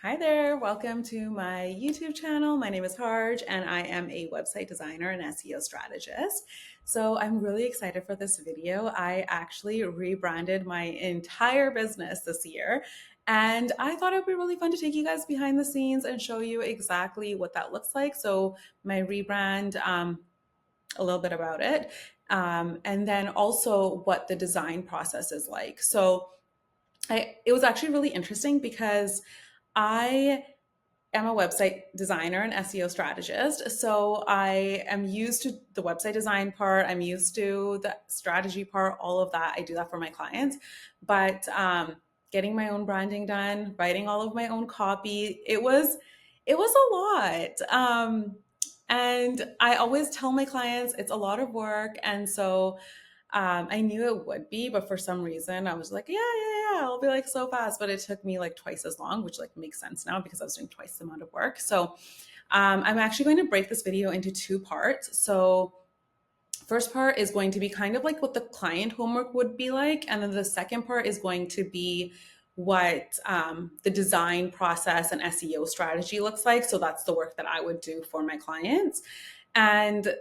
Hi there, welcome to my YouTube channel. My name is Harj and I am a website designer and SEO strategist. So I'm really excited for this video. I actually rebranded my entire business this year and I thought it would be really fun to take you guys behind the scenes and show you exactly what that looks like. So my rebrand, a little bit about it, and then also what the design process is like. It was actually really interesting because I am a website designer and SEO strategist. So I am used to the website design part. I'm used to the strategy part, all of that. I do that for my clients. But getting my own branding done, writing all of my own copy, it was a lot. And I always tell my clients it's a lot of work. And so I knew it would be, but for some reason I was like, yeah, I'll be like so fast. But it took me like twice as long, which like makes sense now because I was doing twice the amount of work. So I'm actually going to break this video into two parts. So first part is going to be kind of like what the client homework would be like. And then the second part is going to be what the design process and SEO strategy looks like. So that's the work that I would do for my clients. And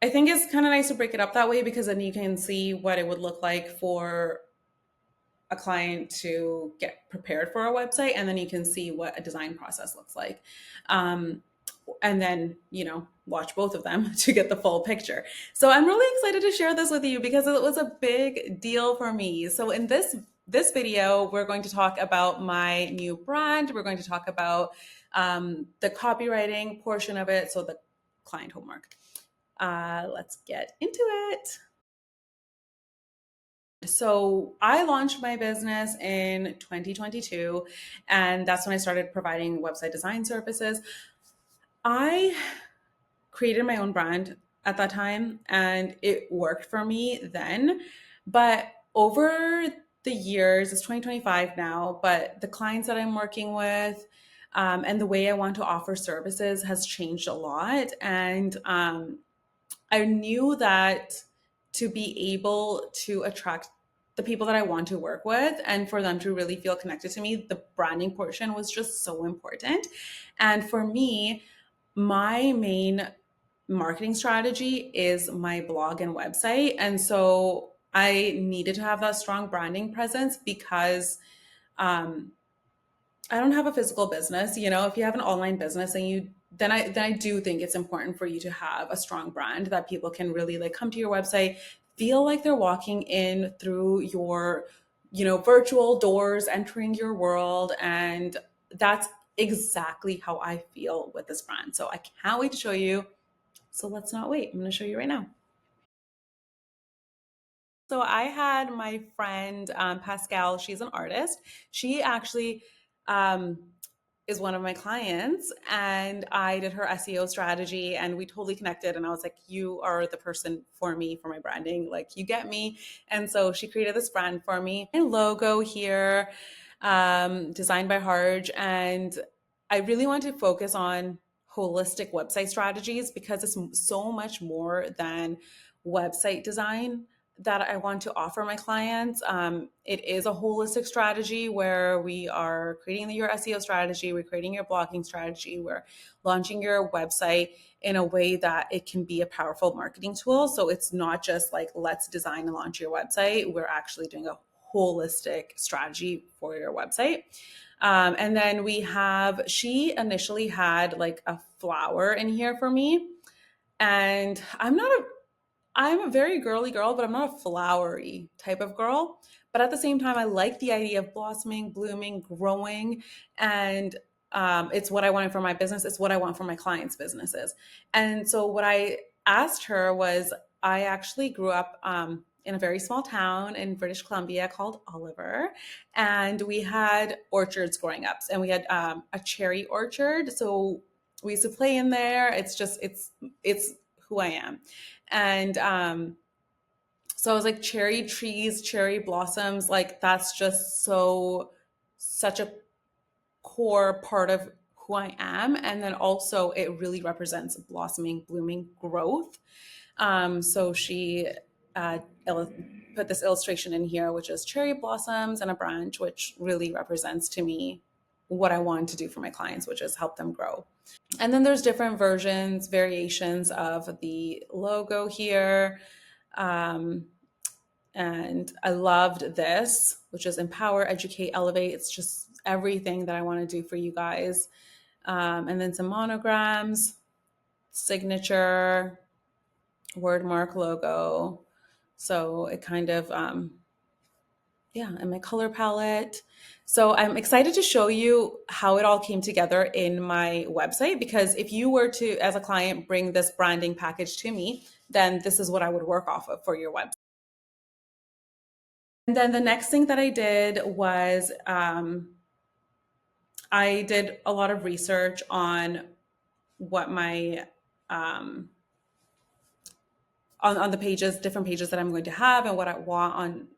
I think it's kind of nice to break it up that way because then you can see what it would look like for a client to get prepared for a website, and then you can see what a design process looks like. And then, watch both of them to get the full picture. So I'm really excited to share this with you because it was a big deal for me. So in this video, we're going to talk about my new brand. We're going to talk about the copywriting portion of it, so the client homework. Let's get into it. So I launched my business in 2022, and that's when I started providing website design services. I created my own brand at that time, and it worked for me then. But over the years, it's 2025 now, but the clients that I'm working with and the way I want to offer services has changed a lot. And I knew that to be able to attract the people that I want to work with and for them to really feel connected to me, the branding portion was just so important. And for me, my main marketing strategy is my blog and website. And so I needed to have that strong branding presence because um, I don't have a physical business. If you have an online business and then I do think it's important for you to have a strong brand that people can really like come to your website, feel like they're walking in through your, virtual doors, entering your world. And that's exactly how I feel with this brand. So I can't wait to show you. So let's not wait. I'm going to show you right now. So I had my friend Pascal. She's an artist. She actually um, is one of my clients, and I did her SEO strategy, and we totally connected. And I was like, "You are the person for me for my branding. Like, you get me." And so she created this brand for me. My logo here, designed by Harj, and I really want to focus on holistic website strategies because it's so much more than website design that I want to offer my clients. It is a holistic strategy where we are creating your SEO strategy, we're creating your blogging strategy, we're launching your website in a way that it can be a powerful marketing tool. So it's not just like, let's design and launch your website. We're actually doing a holistic strategy for your website. And then she initially had like a flower in here for me. And I'm a very girly girl, but I'm not a flowery type of girl. But at the same time, I like the idea of blossoming, blooming, growing. And it's what I wanted for my business. It's what I want for my clients' businesses. And so what I asked her was, I actually grew up in a very small town in British Columbia called Oliver. And we had orchards growing up. And we had a cherry orchard. So we used to play in there. It's who I am. And so I was like, cherry trees, cherry blossoms, like that's just such a core part of who I am. And then also it really represents blossoming, blooming growth. So she put this illustration in here, which is cherry blossoms and a branch, which really represents to me what I want to do for my clients, which is help them grow. And then there's different versions, variations of the logo here. And I loved this, which is empower, educate, elevate. It's just everything that I want to do for you guys. And then some monograms, signature, word mark logo. So it kind of, and my color palette. So I'm excited to show you how it all came together in my website, because if you were to, as a client, bring this branding package to me, then this is what I would work off of for your website. And then the next thing that I did was I did a lot of research on what my on the pages, different pages that I'm going to have, and what I want on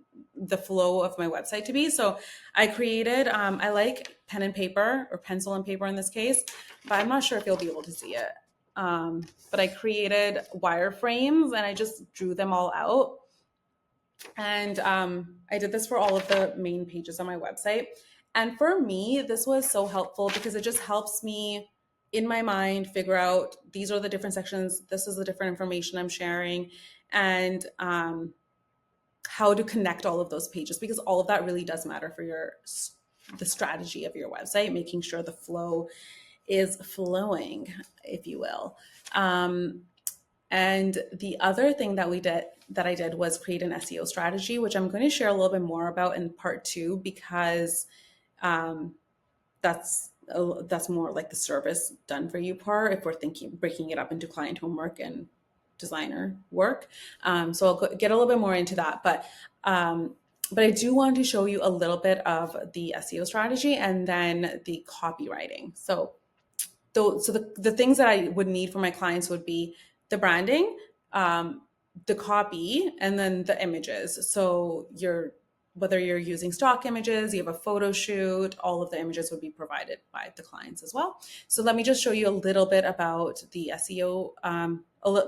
the flow of my website to be. So I created, I like pen and paper, or pencil and paper in this case, but I'm not sure if you'll be able to see it. But I created wireframes and I just drew them all out. And I did this for all of the main pages on my website. And for me, this was so helpful because it just helps me in my mind figure out these are the different sections, this is the different information I'm sharing, and how to connect all of those pages, because all of that really does matter for the strategy of your website, making sure the flow is flowing, if you will. And the other thing that I did was create an SEO strategy, which I'm going to share a little bit more about in part 2, because that's more like the service done for you part, if we're breaking it up into client homework and designer work. So I'll get a little bit more into that, but I do want to show you a little bit of the SEO strategy and then the copywriting. So the things that I would need for my clients would be the branding, the copy, and then the images. So whether you're using stock images, you have a photo shoot, all of the images would be provided by the clients as well. So let me just show you a little bit about the SEO,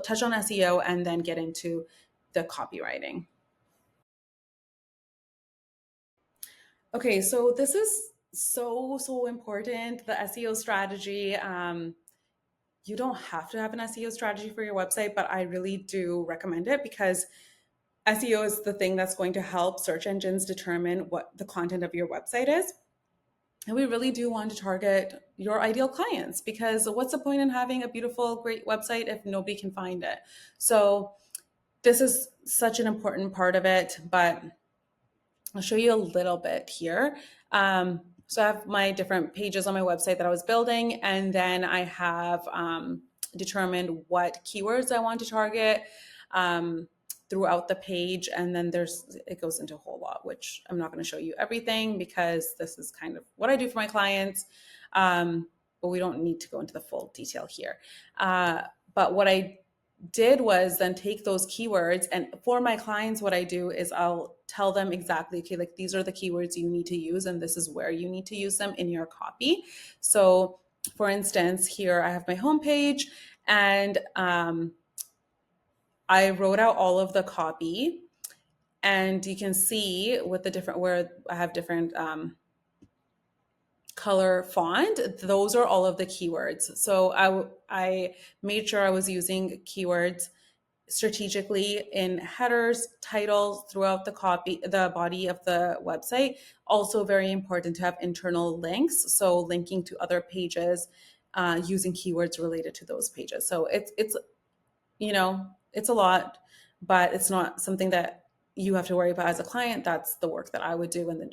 touch on SEO, and then get into the copywriting. Okay, so this is so important, the SEO strategy. You don't have to have an SEO strategy for your website, but I really do recommend it, because SEO is the thing that's going to help search engines determine what the content of your website is. And we really do want to target your ideal clients, because what's the point in having a beautiful, great website if nobody can find it? So this is such an important part of it, but I'll show you a little bit here. So I have my different pages on my website that I was building, and then I have determined what keywords I want to target throughout the page. And then it goes into a whole lot, which I'm not going to show you everything, because this is kind of what I do for my clients. But we don't need to go into the full detail here. But what I did was then take those keywords, and for my clients, what I do is I'll tell them exactly, okay, like these are the keywords you need to use, and this is where you need to use them in your copy. So for instance, here I have my homepage, and I wrote out all of the copy, and you can see with the different, where I have different color font, those are all of the keywords. So I made sure I was using keywords strategically in headers, titles, throughout the body of the website. Also very important to have internal links, so linking to other pages using keywords related to those pages. So it's it's a lot, but it's not something that you have to worry about as a client. That's the work that I would do, and then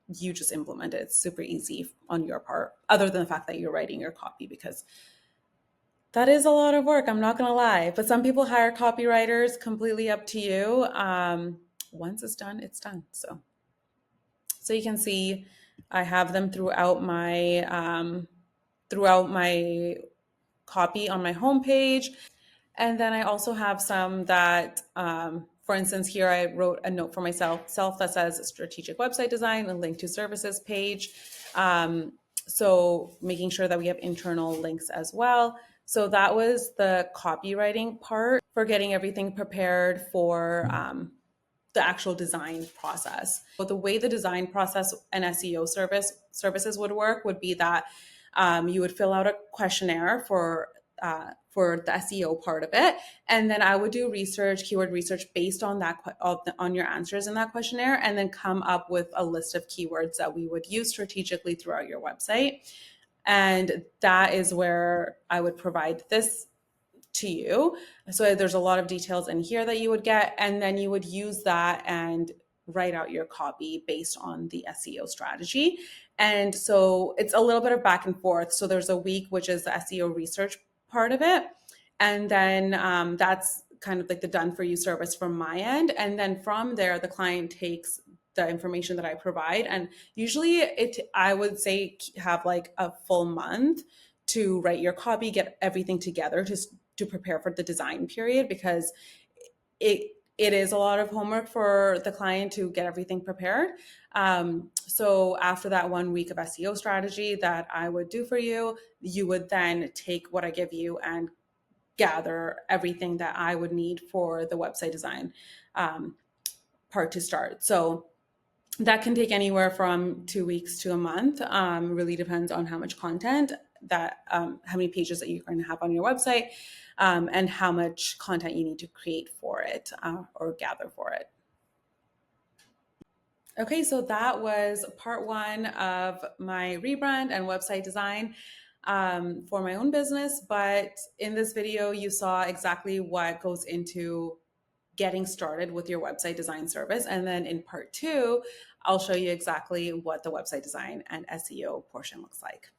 you just implement it. It's super easy on your part, other than the fact that you're writing your copy, because that is a lot of work, I'm not going to lie. But some people hire copywriters, completely up to you. Once it's done, it's done. So you can see I have them throughout my copy on my homepage. And then I also have some that, for instance, here I wrote a note for myself that says strategic website design and link to services page. So making sure that we have internal links as well. So that was the copywriting part for getting everything prepared for the actual design process. But the way the design process and SEO services would work would be that you would fill out a questionnaire for the SEO part of it, and then I would do keyword research based on that on your answers in that questionnaire, and then come up with a list of keywords that we would use strategically throughout your website. And that is where I would provide this to you. So there's a lot of details in here that you would get, and then you would use that and write out your copy based on the SEO strategy. And so it's a little bit of back and forth. So there's a week, which is the SEO research part of it. And then that's kind of like the done for you service from my end. And then from there, the client takes the information that I provide. And usually I would say have like a full month to write your copy, get everything together to prepare for the design period, because it is a lot of homework for the client to get everything prepared. So after that 1 week of SEO strategy that I would do for you, you would then take what I give you and gather everything that I would need for the website design part to start. So that can take anywhere from 2 weeks to a month. Really depends on how much content how many pages that you're going to have on your website, and how much content you need to create for it or gather for it. Okay, so that was part 1 of my rebrand and website design for my own business. But in this video, you saw exactly what goes into getting started with your website design service. And then in part 2, I'll show you exactly what the website design and SEO portion looks like.